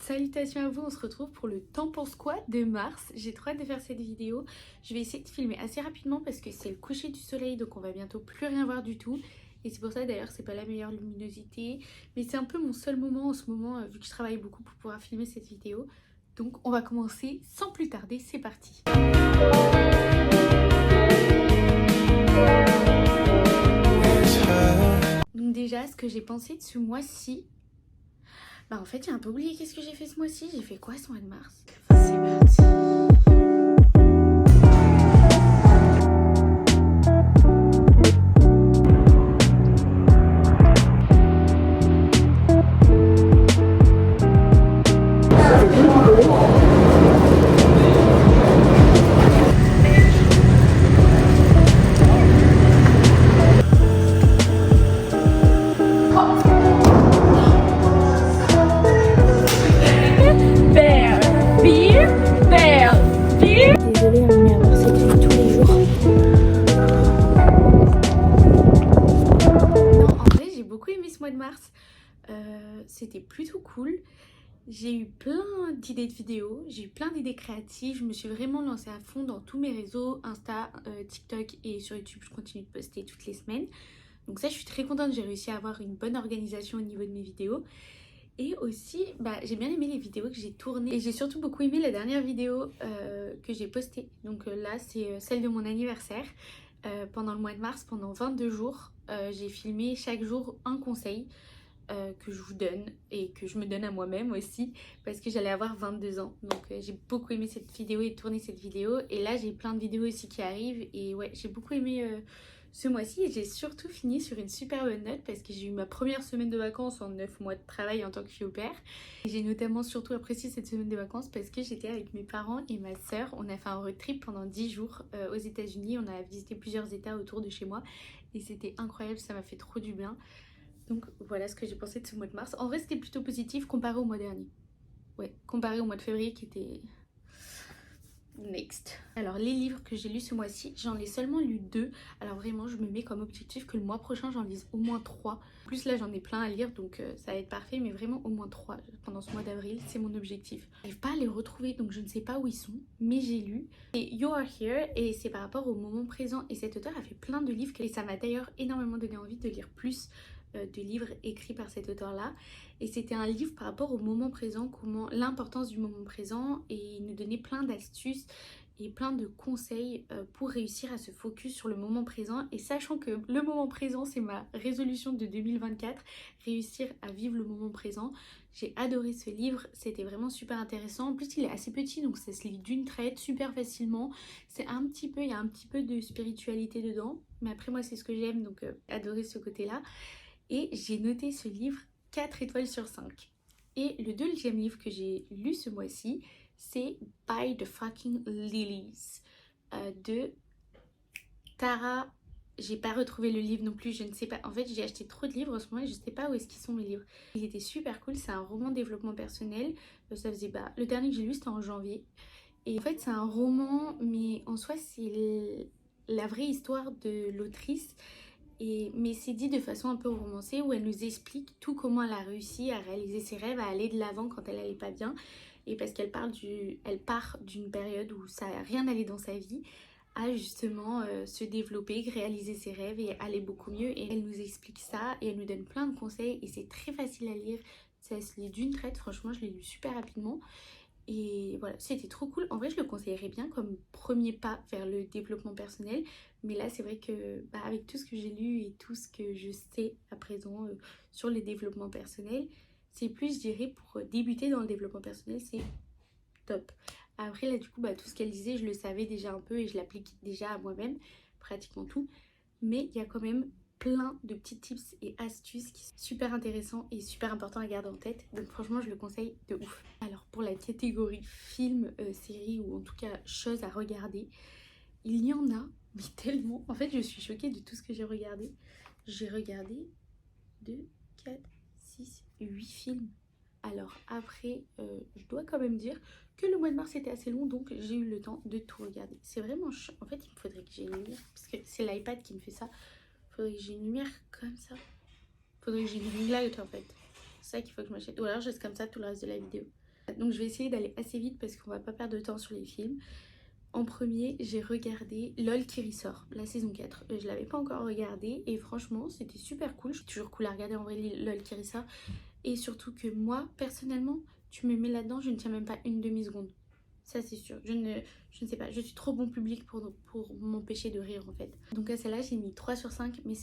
Salutations à vous, on se retrouve pour le T'en penses quoi de mars. J'ai trop hâte de faire cette vidéo. Je vais essayer de filmer assez rapidement parce que c'est le coucher du soleil, donc on va bientôt plus rien voir du tout. Et c'est pour ça d'ailleurs c'est pas la meilleure luminosité. Mais c'est un peu mon seul moment en ce moment, vu que je travaille beaucoup pour pouvoir filmer cette vidéo. Donc on va commencer sans plus tarder, c'est parti. Donc déjà, ce que j'ai pensé de ce mois-ci... Bah en fait j'ai un peu oublié qu'est-ce que j'ai fait ce mois-ci. J'ai fait quoi ce mois de mars? C'est parti. Désolée, on est à voir cette vue tous les jours. Non, en vrai, j'ai beaucoup aimé ce mois de mars. C'était plutôt cool. J'ai eu plein d'idées de vidéos, j'ai eu plein d'idées créatives. Je me suis vraiment lancée à fond dans tous mes réseaux, Insta, TikTok et sur YouTube. Je continue de poster toutes les semaines. Donc ça, je suis très contente. J'ai réussi à avoir une bonne organisation au niveau de mes vidéos. Et aussi, j'ai bien aimé les vidéos que j'ai tournées. Et j'ai surtout beaucoup aimé la dernière vidéo que j'ai postée. Donc là, c'est celle de mon anniversaire. Pendant le mois de mars, pendant 22 jours, j'ai filmé chaque jour un conseil que je vous donne et que je me donne à moi-même aussi. Parce que j'allais avoir 22 ans. Donc j'ai beaucoup aimé cette vidéo et tourner cette vidéo. Et là, j'ai plein de vidéos aussi qui arrivent. Et ouais, j'ai beaucoup aimé... ce mois-ci, et j'ai surtout fini sur une super bonne note parce que j'ai eu ma première semaine de vacances en 9 mois de travail en tant que fille au père. J'ai notamment surtout apprécié cette semaine de vacances parce que j'étais avec mes parents et ma soeur. On a fait un road trip pendant 10 jours aux États-Unis. On a visité plusieurs états autour de chez moi et c'était incroyable, ça m'a fait trop du bien. Donc voilà ce que j'ai pensé de ce mois de mars. En vrai, c'était plutôt positif comparé au mois dernier. Ouais, comparé au mois de février qui était... Next. Alors les livres que j'ai lus ce mois-ci, j'en ai seulement lu 2. Alors vraiment je me mets comme objectif que le mois prochain j'en lise au moins 3. En plus là j'en ai plein à lire donc ça va être parfait, mais vraiment au moins 3 pendant ce mois d'avril, c'est mon objectif. J'arrive pas à les retrouver donc je ne sais pas où ils sont, mais j'ai lu. Et You Are Here et c'est par rapport au moment présent et cet auteur a fait plein de livres et ça m'a d'ailleurs énormément donné envie de lire plus de livres écrits par cet auteur là. Et c'était un livre par rapport au moment présent, comment l'importance du moment présent, et il nous donnait plein d'astuces et plein de conseils pour réussir à se focus sur le moment présent. Et sachant que le moment présent c'est ma résolution de 2024, réussir à vivre le moment présent, j'ai adoré ce livre, c'était vraiment super intéressant. En plus il est assez petit donc ça se lit d'une traite super facilement. C'est un petit peu, il y a un petit peu de spiritualité dedans, mais après moi c'est ce que j'aime, donc adoré ce côté là. Et j'ai noté ce livre 4 étoiles sur 5. Et le deuxième livre que j'ai lu ce mois-ci, c'est By the Fucking Lilies de Tara. J'ai pas retrouvé le livre non plus, je ne sais pas. En fait, j'ai acheté trop de livres en ce moment et je sais pas où est-ce qu'ils sont mes livres. Il était super cool, c'est un roman de développement personnel. Ça faisait le dernier que j'ai lu c'était en janvier. Et en fait, c'est un roman, mais en soi, c'est la vraie histoire de l'autrice. Mais c'est dit de façon un peu romancée où elle nous explique tout comment elle a réussi à réaliser ses rêves, à aller de l'avant quand elle allait pas bien. Et parce qu'elle elle part d'une période où ça rien n'allait dans sa vie à justement se développer, réaliser ses rêves et aller beaucoup mieux. Et elle nous explique ça et elle nous donne plein de conseils et c'est très facile à lire. Ça se lit d'une traite, franchement je l'ai lu super rapidement. Et voilà, c'était trop cool. En vrai, je le conseillerais bien comme premier pas vers le développement personnel. Mais là, c'est vrai que avec tout ce que j'ai lu et tout ce que je sais à présent sur le développement personnel, c'est plus, je dirais, pour débuter dans le développement personnel, c'est top. Après, là, du coup, tout ce qu'elle disait, je le savais déjà un peu et je l'applique déjà à moi-même, pratiquement tout. Mais il y a quand même plein de petits tips et astuces qui sont super intéressants et super importants à garder en tête. Donc franchement, je le conseille de ouf. Alors pour la catégorie film, série ou en tout cas choses à regarder, il y en a, mais tellement. En fait, je suis choquée de tout ce que j'ai regardé. J'ai regardé 2, 4, 6, 8 films. Alors après, je dois quand même dire que le mois de mars était assez long, donc j'ai eu le temps de tout regarder. C'est vraiment chiant. En fait, il me faudrait que j'ai une lumière, parce que c'est l'iPad qui me fait ça. Il faudrait que j'ai une lumière comme ça. Il faudrait que j'ai une ring light en fait. C'est ça qu'il faut que je m'achète. Ou alors je reste comme ça tout le reste de la vidéo. Donc je vais essayer d'aller assez vite parce qu'on va pas perdre de temps sur les films. En premier, j'ai regardé LOL qui ressort, la saison 4. Je l'avais pas encore regardé et franchement, c'était super cool. C'est toujours cool à regarder en vrai LOL qui ressort. Et surtout que moi, personnellement, tu me mets là-dedans, je ne tiens même pas une demi-seconde. Ça c'est sûr, je ne sais pas, je suis trop bon public pour m'empêcher de rire en fait. Donc à celle-là j'ai mis 3 sur 5 mais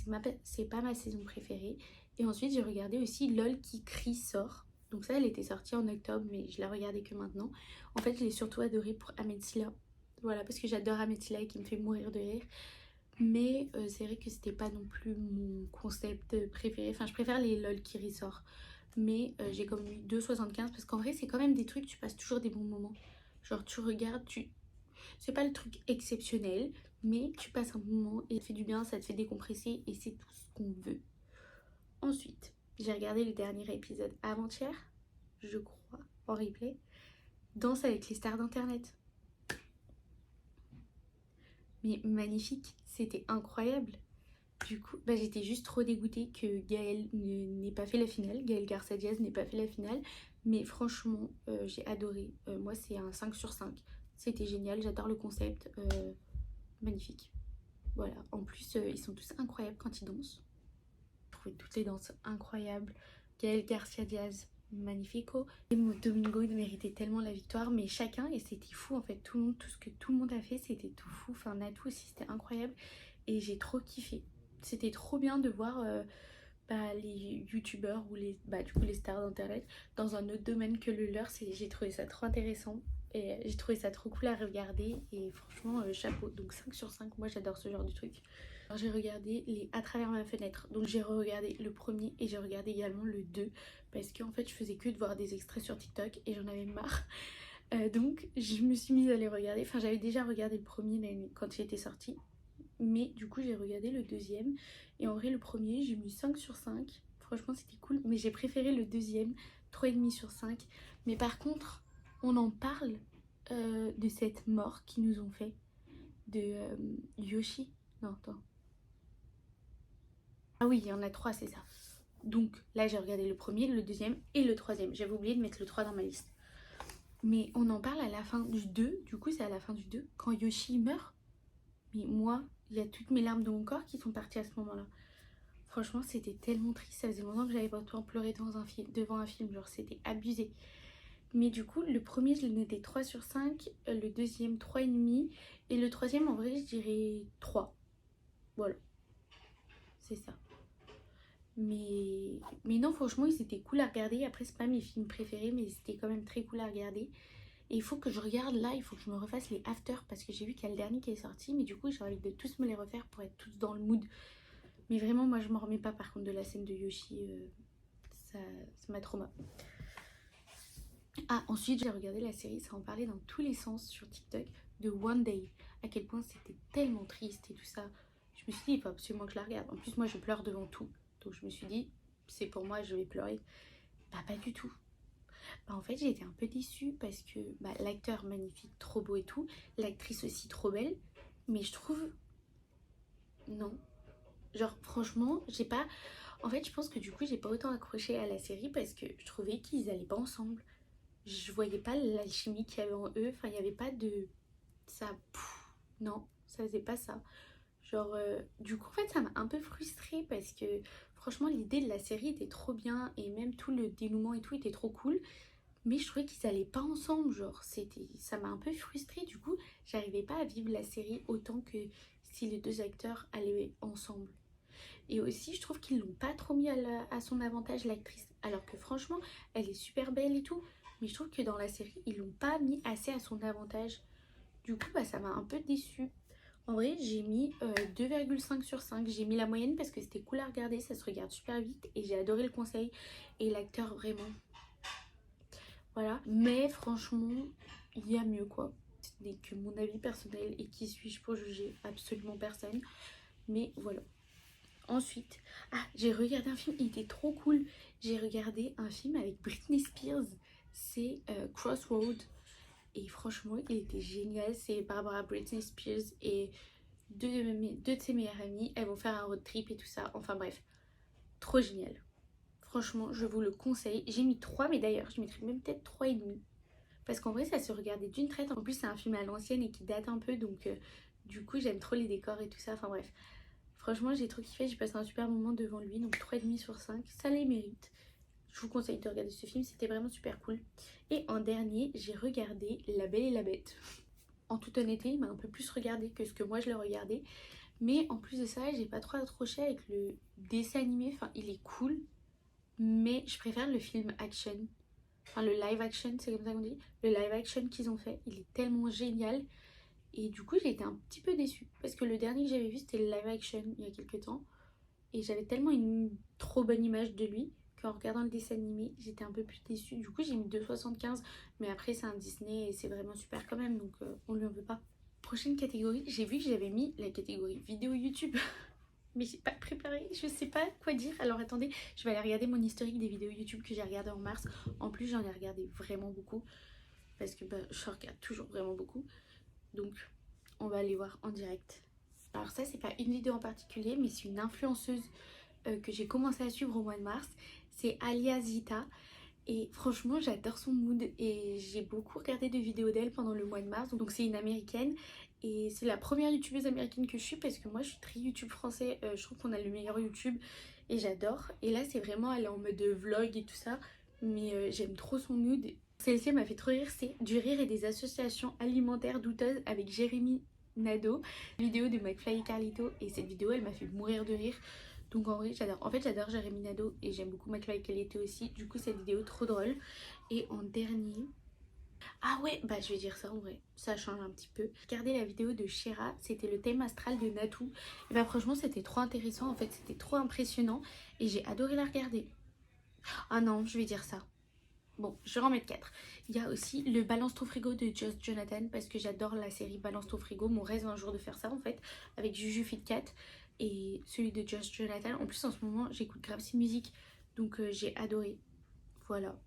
c'est pas ma saison préférée. Et ensuite j'ai regardé aussi LOL qui crie sort. Donc ça elle était sortie en octobre mais je la regardais que maintenant. En fait je l'ai surtout adorée pour Ahmed Silla. Voilà parce que j'adore Ahmed Silla et qui me fait mourir de rire. Mais c'est vrai que c'était pas non plus mon concept préféré. Enfin je préfère les LOL qui ressort. Mais j'ai comme mis 2,75 parce qu'en vrai c'est quand même des trucs, tu passes toujours des bons moments. Genre tu regardes, c'est pas le truc exceptionnel, mais tu passes un moment et ça te fait du bien, ça te fait décompresser et c'est tout ce qu'on veut. Ensuite, j'ai regardé le dernier épisode avant-hier, je crois, en replay. Danse avec les stars d'internet. Mais magnifique, c'était incroyable. Du coup, j'étais juste trop dégoûtée que Gaël n'ait pas fait la finale. Gaël Garcia Diaz n'ait pas fait la finale. Mais franchement, j'ai adoré. Moi, c'est un 5 sur 5. C'était génial, j'adore le concept. Magnifique. Voilà. En plus, ils sont tous incroyables quand ils dansent. J'ai trouvé toutes les danses incroyables. Gaël Garcia Diaz, magnifico. Et Domingo, il méritait tellement la victoire. Mais chacun, et c'était fou en fait. Tout ce que tout le monde a fait, c'était tout fou. Enfin, Natou aussi, c'était incroyable. Et j'ai trop kiffé. C'était trop bien de voir les youtubeurs ou les stars d'internet dans un autre domaine que le leur. J'ai trouvé ça trop intéressant et j'ai trouvé ça trop cool à regarder et franchement chapeau. Donc 5 sur 5, moi j'adore ce genre de truc. Alors j'ai regardé les À travers ma fenêtre, donc j'ai regardé le premier et j'ai regardé également le 2 parce qu'en fait je faisais que de voir des extraits sur TikTok et j'en avais marre. Donc je me suis mise à les regarder. Enfin j'avais déjà regardé le premier quand il était sorti. Mais du coup j'ai regardé le deuxième. Et en vrai le premier j'ai mis 5 sur 5. Franchement c'était cool. Mais j'ai préféré le deuxième, 3,5 sur 5. Mais par contre on en parle de cette mort qu'ils nous ont fait. De Yoshi. Non attends. Ah oui il y en a 3 c'est ça. Donc là j'ai regardé le premier, le deuxième et le troisième. J'avais oublié de mettre le 3 dans ma liste. Mais on en parle à la fin du 2. Du coup c'est à la fin du 2 quand Yoshi meurt. Mais moi, il y a toutes mes larmes de mon corps qui sont parties à ce moment-là. Franchement, c'était tellement triste. Ça faisait longtemps que j'avais pas autant pleuré devant un film. Genre, c'était abusé. Mais du coup, le premier, je l'ai noté 3 sur 5. Le deuxième, 3,5. Et le troisième, en vrai, je dirais 3. Voilà. C'est ça. Mais non, franchement, ils étaient cool à regarder. Après, c'est pas mes films préférés, mais c'était quand même très cool à regarder. Et il faut que je regarde là, il faut que je me refasse les after parce que j'ai vu qu'il y a le dernier qui est sorti. Mais du coup, j'ai envie de tous me les refaire pour être tous dans le mood. Mais vraiment, moi, je m'en remets pas par contre de la scène de Yoshi. Ça m'a trauma. Ah, ensuite, j'ai regardé la série, ça en parlait dans tous les sens sur TikTok de One Day. À quel point c'était tellement triste et tout ça. Je me suis dit, il faut absolument que je la regarde. En plus, moi, je pleure devant tout. Donc, je me suis dit, c'est pour moi, je vais pleurer. Bah, pas du tout. En fait j'ai été un peu déçue parce que l'acteur magnifique, trop beau et tout, l'actrice aussi trop belle, mais je trouve non, genre franchement j'ai pas, en fait je pense que du coup j'ai pas autant accroché à la série parce que je trouvais qu'ils allaient pas ensemble, je voyais pas l'alchimie qu'il y avait en eux, enfin il y avait pas de ça, non ça faisait pas ça, genre du coup en fait ça m'a un peu frustrée parce que franchement l'idée de la série était trop bien et même tout le dénouement et tout était trop cool. Mais je trouvais qu'ils allaient pas ensemble, genre ça m'a un peu frustrée. Du coup j'arrivais pas à vivre la série autant que si les deux acteurs allaient ensemble. Et aussi je trouve qu'ils l'ont pas trop mis à son avantage, l'actrice, alors que franchement elle est super belle et tout, mais je trouve que dans la série ils l'ont pas mis assez à son avantage. Du coup ça m'a un peu déçue. En vrai j'ai mis 2,5 sur 5. J'ai mis la moyenne parce que c'était cool à regarder, ça se regarde super vite et j'ai adoré le conseil et l'acteur vraiment. Voilà, mais franchement, il y a mieux quoi. Ce n'est que mon avis personnel et qui suis-je pour juger? Absolument personne. Mais voilà. Ensuite, j'ai regardé un film, il était trop cool. J'ai regardé un film avec Britney Spears. C'est Crossroad. Et franchement, il était génial. C'est Barbara Britney Spears et deux de ses meilleures amies. Elles vont faire un road trip et tout ça. Enfin bref, trop génial. Franchement, je vous le conseille. J'ai mis 3, mais d'ailleurs, je mettrais même peut-être 3,5. parce qu'en vrai ça se regardait d'une traite. En plus c'est un film à l'ancienne et qui date un peu, donc du coup j'aime trop les décors et tout ça, enfin bref. Franchement j'ai trop kiffé, j'ai passé un super moment devant lui, donc 3,5/5, ça les mérite. Je vous conseille de regarder ce film, c'était vraiment super cool. Et en dernier, j'ai regardé La Belle et la Bête. En toute honnêteté, il m'a un peu plus regardé que ce que moi je le regardais. Mais en plus de ça, j'ai pas trop accroché avec le dessin animé. Enfin, il est cool, mais je préfère le film action. Enfin, le live action, c'est comme ça qu'on dit. Le live action qu'ils ont fait, il est tellement génial. Et du coup, j'ai été un petit peu déçue. Parce que le dernier que j'avais vu, c'était le live action il y a quelques temps. Et j'avais tellement une trop bonne image de lui qu'en regardant le dessin animé, j'étais un peu plus déçue. Du coup, j'ai mis 2,75. Mais après, c'est un Disney et c'est vraiment super quand même. Donc, on lui en veut pas. Prochaine catégorie, j'ai vu que j'avais mis la catégorie vidéo YouTube. Mais j'ai pas préparé, je sais pas quoi dire. Alors attendez, je vais aller regarder mon historique des vidéos YouTube que j'ai regardé en mars. En plus, j'en ai regardé vraiment beaucoup. Parce que je regarde toujours vraiment beaucoup. Donc, on va aller voir en direct. Alors ça, c'est pas une vidéo en particulier, mais c'est une influenceuse que j'ai commencé à suivre au mois de mars. C'est Alia Zita. Et franchement, j'adore son mood et j'ai beaucoup regardé de vidéos d'elle pendant le mois de mars. Donc c'est une américaine et c'est la première youtubeuse américaine que je suis parce que moi je suis très YouTube français. Je trouve qu'on a le meilleur YouTube et j'adore. Et là c'est vraiment, elle est en mode vlog et tout ça. Mais j'aime trop son mood. Celle-ci m'a fait trop rire, c'est du rire et des associations alimentaires douteuses avec Jérémy Nadeau. Vidéo de McFly et Carlito et cette vidéo elle m'a fait mourir de rire. Donc en vrai j'adore, en fait j'adore Jérémy Nadeau et j'aime beaucoup McFly et Carlito aussi. Du coup cette vidéo trop drôle. Et en dernier, ah ouais bah je vais dire ça en vrai, ça change un petit peu. Regardez la vidéo de Shira, c'était le thème astral de Natou. Et bah franchement c'était trop intéressant, en fait c'était trop impressionnant et j'ai adoré la regarder. Ah non je vais dire ça. Bon, je vais en mettre 4. Il y a aussi le Balance ton frigo de Just Jonathan parce que j'adore la série Balance ton frigo. Mon rêve un jour de faire ça en fait avec Juju Fitcat et celui de Just Jonathan. En plus en ce moment j'écoute grave ses musiques donc j'ai adoré. Voilà.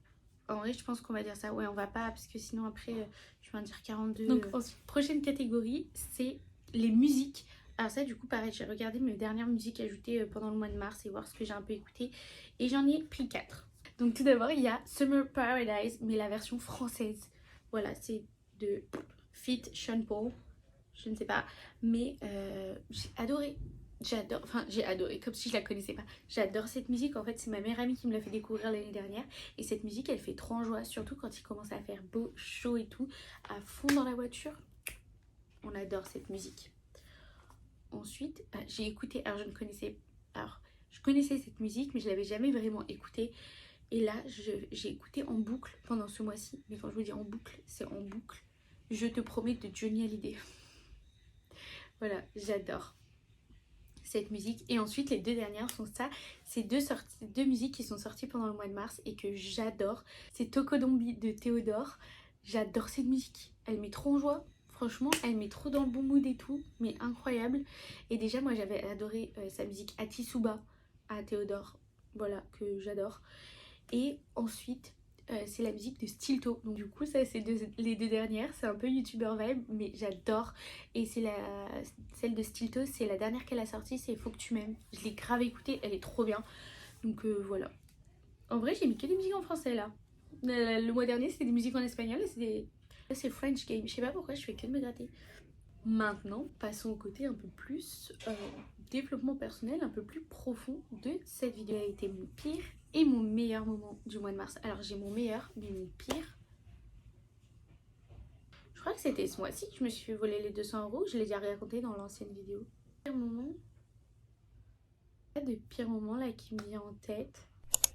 En vrai je pense qu'on va dire ça. Ouais on va pas parce que sinon après je vais en dire 42. Donc ensuite, prochaine catégorie c'est les musiques. Alors ça du coup pareil j'ai regardé mes dernières musiques ajoutées pendant le mois de mars et voir ce que j'ai un peu écouté. Et j'en ai pris 4. Donc tout d'abord il y a Summer Paradise mais la version française. Voilà c'est de Fit Sean Paul. Je ne sais pas mais j'ai adoré. J'adore, enfin j'ai adoré comme si je la connaissais pas. J'adore cette musique, en fait c'est ma meilleure amie qui me l'a fait découvrir l'année dernière. Et cette musique elle fait trop en joie, surtout quand il commence à faire beau, chaud et tout. À fond dans la voiture, on adore cette musique. Ensuite j'ai écouté, alors je connaissais cette musique mais je l'avais jamais vraiment écoutée. Et là, j'ai écouté en boucle pendant ce mois-ci. Mais quand je vous dis en boucle, c'est en boucle. Je te promets de Johnny Hallyday. Voilà, j'adore cette musique. Et ensuite, les deux dernières sont ça. C'est deux musiques qui sont sorties pendant le mois de mars et que j'adore. C'est Tokodombi de Théodore. J'adore cette musique. Elle met trop en joie. Franchement, elle met trop dans le bon mood et tout. Mais incroyable. Et déjà, moi, j'avais adoré sa musique Atisuba à Théodore. Voilà, que j'adore. Et ensuite c'est la musique de Stilto. Donc du coup ça c'est les deux dernières. C'est un peu youtubeur vibe mais j'adore. Et c'est celle de Stilto, c'est la dernière qu'elle a sortie, c'est Faut que tu m'aimes. Je l'ai grave écoutée, elle est trop bien. Donc voilà. En vrai j'ai mis que des musiques en français là. Le mois dernier c'était des musiques en espagnol. Là c'est French Game. Je sais pas pourquoi je fais que de me gratter. Maintenant passons au côté un peu plus développement personnel, un peu plus profond de cette vidéo. Elle a été mon pire et mon meilleur moment du mois de mars. Alors j'ai mon meilleur, mais mon pire, je crois que c'était ce mois-ci que je me suis fait voler les 200 €. Je l'ai déjà raconté dans l'ancienne vidéo. Pire moment, pas de pire moment là qui me vient en tête.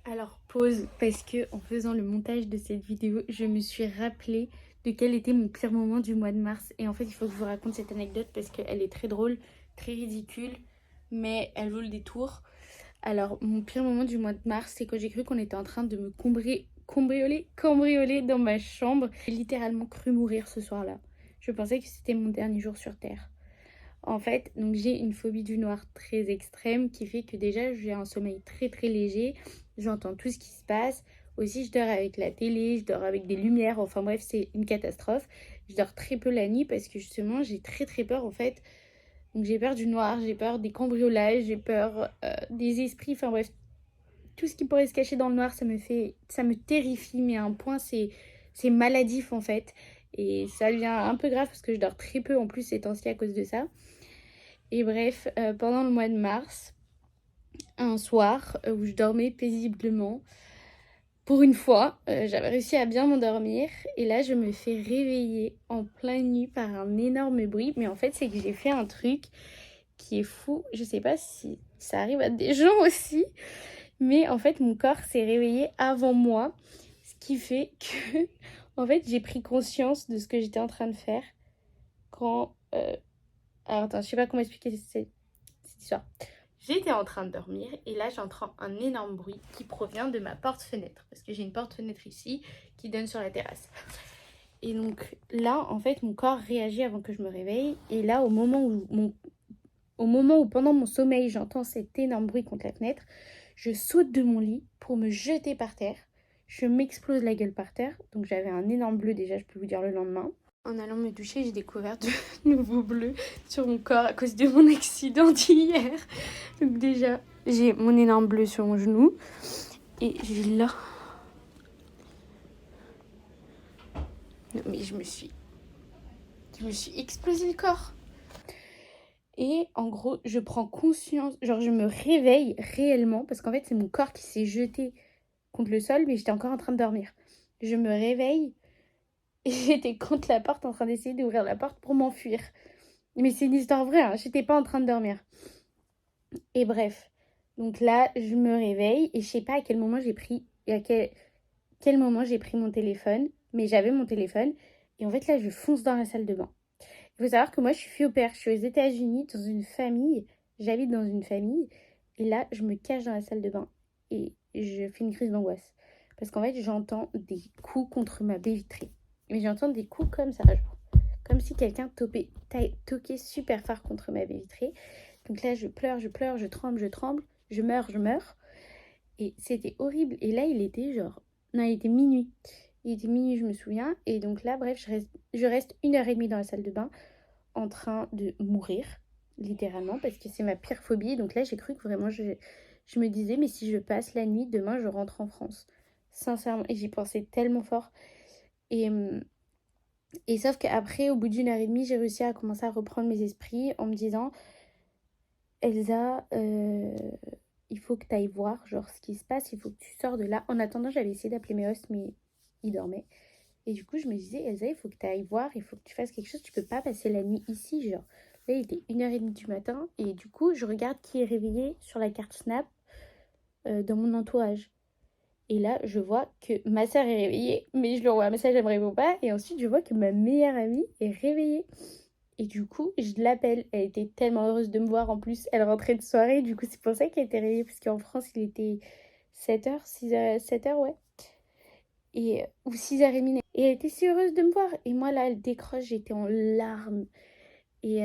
Alors pause, parce que en faisant le montage de cette vidéo, je me suis rappelé de quel était mon pire moment du mois de mars. Et en fait il faut que je vous raconte cette anecdote parce qu'elle est très drôle, très ridicule, mais elle vaut le détour. Alors mon pire moment du mois de mars, c'est quand j'ai cru qu'on était en train de me cambrioler dans ma chambre. J'ai littéralement cru mourir ce soir-là. Je pensais que c'était mon dernier jour sur Terre. En fait, donc j'ai une phobie du noir très extrême qui fait que déjà j'ai un sommeil très très léger. J'entends tout ce qui se passe. Aussi, je dors avec la télé, je dors avec des lumières. Enfin bref, c'est une catastrophe. Je dors très peu la nuit parce que justement, j'ai très très peur en fait. Donc j'ai peur du noir, j'ai peur des cambriolages, j'ai peur des esprits. Enfin bref, tout ce qui pourrait se cacher dans le noir, ça me terrifie. Mais à un point, c'est c'est maladif en fait. Et ça devient un peu grave parce que je dors très peu en plus ces temps-ci à cause de ça. Et bref, pendant le mois de mars, un soir où je dormais paisiblement, pour une fois, j'avais réussi à bien m'endormir. Et là, je me fais réveiller en pleine nuit par un énorme bruit. Mais en fait, c'est que j'ai fait un truc qui est fou. Je sais pas si ça arrive à des gens aussi. Mais en fait, mon corps s'est réveillé avant moi. Ce qui fait que, en fait, j'ai pris conscience de ce que j'étais en train de faire quand... Alors attends, je sais pas comment expliquer cette histoire. J'étais en train de dormir et là j'entends un énorme bruit qui provient de ma porte-fenêtre. Parce que j'ai une porte-fenêtre ici qui donne sur la terrasse. Et donc là, en fait, mon corps réagit avant que je me réveille. Et là, au moment où pendant mon sommeil, j'entends cet énorme bruit contre la fenêtre, je saute de mon lit pour me jeter par terre. Je m'explose la gueule par terre. Donc j'avais un énorme bleu déjà, je peux vous dire le lendemain. En allant me doucher, j'ai découvert de nouveaux bleus sur mon corps à cause de mon accident d'hier. Donc déjà, j'ai mon énorme bleu sur mon genou. Et j'ai là... Non mais je me suis explosé le corps. Et en gros, je prends conscience, genre je me réveille réellement, parce qu'en fait c'est mon corps qui s'est jeté contre le sol, mais j'étais encore en train de dormir. Je me réveille et j'étais contre la porte en train d'essayer d'ouvrir la porte pour m'enfuir. Mais c'est une histoire vraie, hein, j'étais pas en train de dormir. Et bref, donc là je me réveille et je sais pas à quel moment j'ai pris, quel moment j'ai pris mon téléphone, mais j'avais mon téléphone. Et en fait là je fonce dans la salle de bain. Il faut savoir que moi, je suis fille au père. Je suis aux États-Unis, dans une famille. J'habite dans une famille. Et là, je me cache dans la salle de bain. Et je fais une crise d'angoisse. Parce qu'en fait, j'entends des coups contre ma baie vitrée. Mais j'entends des coups comme ça, genre. Comme si quelqu'un toquait super fort contre ma baie vitrée. Donc là, je pleure, je tremble, je meurs. Et c'était horrible. Et là, il était genre... Non, il était minuit. Il était minuit, je me souviens. Et donc là, bref, je reste 1h30 dans la salle de bain en train de mourir, littéralement, parce que c'est ma pire phobie. Donc là, j'ai cru que vraiment, je me disais, mais si je passe la nuit, demain, je rentre en France. Sincèrement, et j'y pensais tellement fort. Et, et sauf qu'après, au bout d'1h30, j'ai réussi à commencer à reprendre mes esprits en me disant, Elsa, il faut que tu ailles voir genre ce qui se passe, il faut que tu sors de là. En attendant, j'avais essayé d'appeler mes hosts, mais ils dormaient. Et du coup, je me disais, Elsa, il faut que tu ailles voir, il faut que tu fasses quelque chose. Tu peux pas passer la nuit ici, genre. Là, il était 1h30 du matin. Et du coup, je regarde qui est réveillé sur la carte Snap dans mon entourage. Et là, je vois que ma soeur est réveillée, mais je lui envoie un message, elle me répond pas. Et ensuite, je vois que ma meilleure amie est réveillée. Et du coup, je l'appelle. Elle était tellement heureuse de me voir. En plus, elle rentrait de soirée. Du coup, c'est pour ça qu'elle était réveillée. Parce qu'en France, il était 7h, 6h, 7h, ouais. Et, ou 6h30. Et elle était si heureuse de me voir. Et moi, là, elle décroche, j'étais en larmes. Et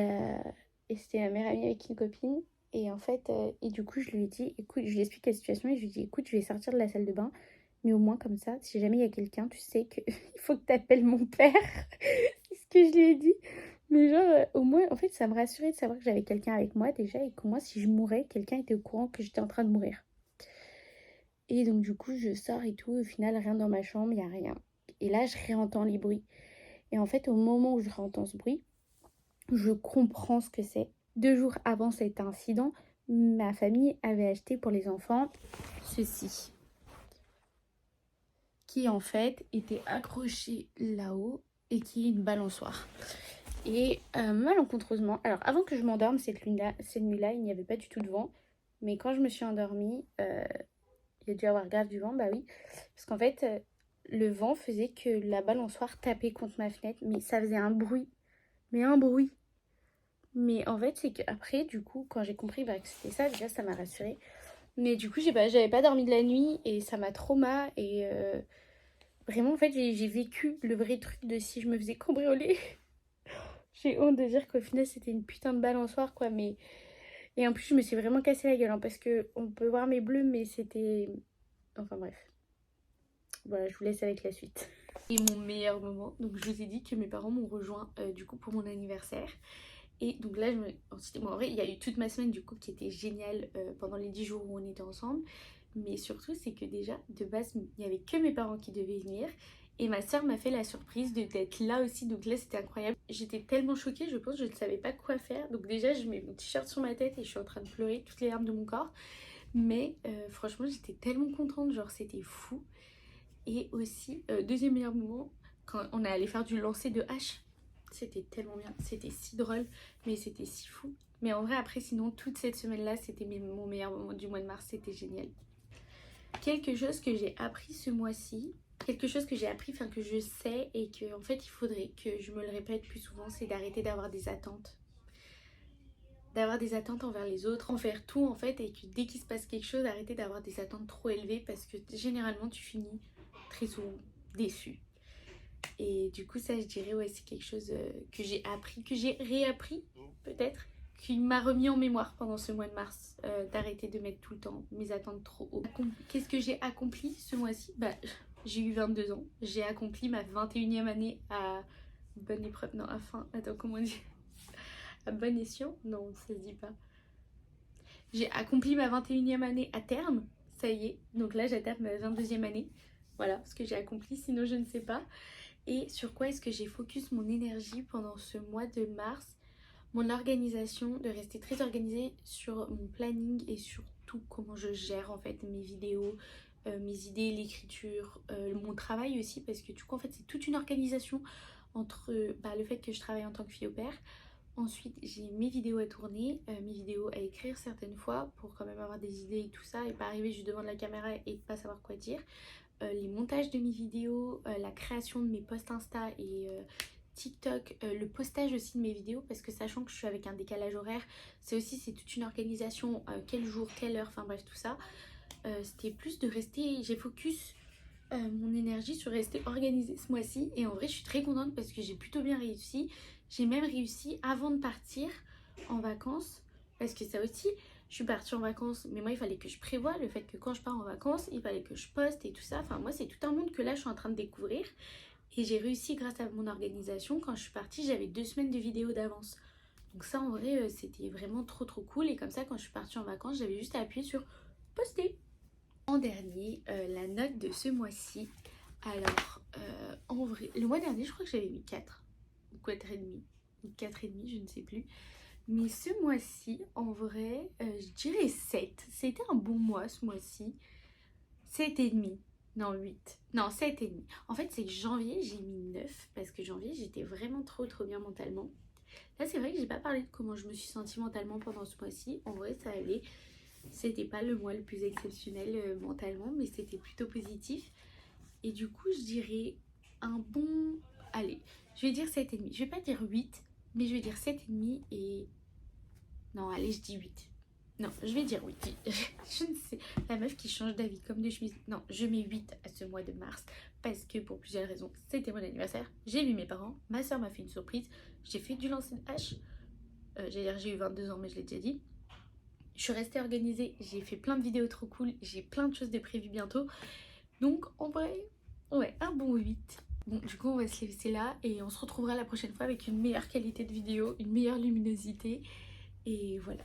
c'était ma meilleure amie avec une copine. Et en fait, et du coup, je lui ai dit, écoute, je lui explique la situation. Et je lui ai dit, écoute, je vais sortir de la salle de bain. Mais au moins, comme ça, si jamais il y a quelqu'un, tu sais qu'il faut que tu appelles mon père. C'est ce que je lui ai dit. Mais genre, au moins, en fait, ça me rassurait de savoir que j'avais quelqu'un avec moi déjà. Et qu'au moins, si je mourais, quelqu'un était au courant que j'étais en train de mourir. Et donc, du coup, je sors et tout. Au final, rien dans ma chambre, il n'y a rien. Et là, je réentends les bruits. Et en fait, au moment où je réentends ce bruit, je comprends ce que c'est. 2 jours avant cet incident, ma famille avait acheté pour les enfants ceci, qui en fait était accroché là-haut et qui est une balançoire. Et malencontreusement, alors avant que je m'endorme cette nuit-là, il n'y avait pas du tout de vent. Mais quand je me suis endormie, il y a dû y avoir grave du vent, bah oui. Parce qu'en fait, le vent faisait que la balançoire tapait contre ma fenêtre, mais ça faisait un bruit. Mais un bruit. Mais en fait, c'est qu'après, du coup, quand j'ai compris que c'était ça, déjà, ça m'a rassurée. Mais du coup, j'avais pas dormi de la nuit et ça m'a trauma. Et vraiment, en fait, j'ai vécu le vrai truc de si je me faisais cambrioler. J'ai honte de dire qu'au final, c'était une putain de balançoire, quoi. Mais... Et en plus, je me suis vraiment cassé la gueule, hein, parce que on peut voir mes bleus, mais c'était... Enfin bref. Voilà, je vous laisse avec la suite. Et mon meilleur moment, donc je vous ai dit que mes parents m'ont rejoint du coup pour mon anniversaire. Et donc là, bon, en vrai, il y a eu toute ma semaine du coup qui était géniale pendant les 10 jours où on était ensemble. Mais surtout, c'est que déjà, de base, il n'y avait que mes parents qui devaient venir. Et ma soeur m'a fait la surprise d'être là aussi, donc là c'était incroyable. J'étais tellement choquée, je pense, je ne savais pas quoi faire. Donc déjà je mets mon t-shirt sur ma tête et je suis en train de pleurer toutes les larmes de mon corps. Mais franchement j'étais tellement contente, genre c'était fou. Et aussi, deuxième meilleur moment, quand on est allé faire du lancer de hache. C'était tellement bien, c'était si drôle, mais c'était si fou. Mais en vrai après sinon toute cette semaine-là c'était mon meilleur moment du mois de mars, c'était génial. Quelque chose que j'ai appris ce mois-ci, quelque chose que j'ai appris, enfin que je sais et que en fait il faudrait que je me le répète plus souvent, c'est d'arrêter d'avoir des attentes. D'avoir des attentes envers les autres, envers tout en fait, et que dès qu'il se passe quelque chose, arrêter d'avoir des attentes trop élevées parce que généralement tu finis très souvent déçu. Et du coup ça je dirais ouais c'est quelque chose que j'ai appris, que j'ai réappris peut-être, qui m'a remis en mémoire pendant ce mois de mars, d'arrêter de mettre tout le temps mes attentes trop haut. Qu'est-ce que j'ai accompli ce mois-ci? Bah j'ai eu 22 ans, j'ai accompli ma 21e année à bonne épreuve, non à fin, attends comment on dit, à bon escient, non ça se dit pas. J'ai accompli ma 21e année à terme, ça y est, donc là j'atteins ma 22e année, voilà ce que j'ai accompli, sinon je ne sais pas. Et sur quoi est-ce que j'ai focus mon énergie pendant ce mois de mars? Mon organisation, de rester très organisée sur mon planning et sur tout comment je gère en fait mes vidéos, mes idées, l'écriture, mon travail aussi, parce que du coup en fait c'est toute une organisation entre le fait que je travaille en tant que fille au père. Ensuite j'ai mes vidéos à tourner, mes vidéos à écrire certaines fois pour quand même avoir des idées et tout ça et pas arriver juste devant la caméra et pas savoir quoi dire. Les montages de mes vidéos, la création de mes posts Insta et TikTok, le postage aussi de mes vidéos parce que sachant que je suis avec un décalage horaire, c'est toute une organisation, quel jour, quelle heure, enfin bref tout ça. C'était plus de rester, j'ai focus mon énergie sur rester organisée ce mois-ci et en vrai je suis très contente parce que j'ai plutôt bien réussi. J'ai même réussi avant de partir en vacances parce que ça aussi je suis partie en vacances mais moi il fallait que je prévoie le fait que quand je pars en vacances il fallait que je poste et tout ça. Enfin moi c'est tout un monde que là je suis en train de découvrir et j'ai réussi grâce à mon organisation. Quand je suis partie j'avais 2 semaines de vidéos d'avance. Donc ça en vrai c'était vraiment trop cool et comme ça quand je suis partie en vacances j'avais juste à appuyer sur poster. En dernier, la note de ce mois-ci. Alors, en vrai, le mois dernier, je crois que j'avais mis 4 ou 4,5 ou 4,5, je ne sais plus. Mais ce mois-ci, en vrai, je dirais 7. C'était un bon mois ce mois-ci. 7,5. Non, 8. Non, 7,5. En fait, c'est que janvier, j'ai mis 9 parce que janvier, j'étais vraiment trop bien mentalement. Là, c'est vrai que j'ai pas parlé de comment je me suis sentie mentalement pendant ce mois-ci. En vrai, ça allait. C'était pas le mois le plus exceptionnel mentalement, mais c'était plutôt positif. Et du coup, je dirais un bon... Allez, je vais dire 7,5. Je vais pas dire 8, mais je vais dire 7,5 et... Non, allez, je dis 8. Non, je vais dire 8. Je ne sais. La meuf qui change d'avis comme de chemise. Non, je mets 8 à ce mois de mars parce que pour plusieurs raisons. C'était mon anniversaire, j'ai vu mes parents, ma soeur m'a fait une surprise, j'ai fait du lancer de hache. J'allais dire j'ai eu 22 ans, mais je l'ai déjà dit. Je suis restée organisée, j'ai fait plein de vidéos trop cool, j'ai plein de choses de prévues bientôt. Donc en vrai, ouais, un bon 8. Bon, du coup on va se laisser là et on se retrouvera la prochaine fois avec une meilleure qualité de vidéo, une meilleure luminosité. Et voilà.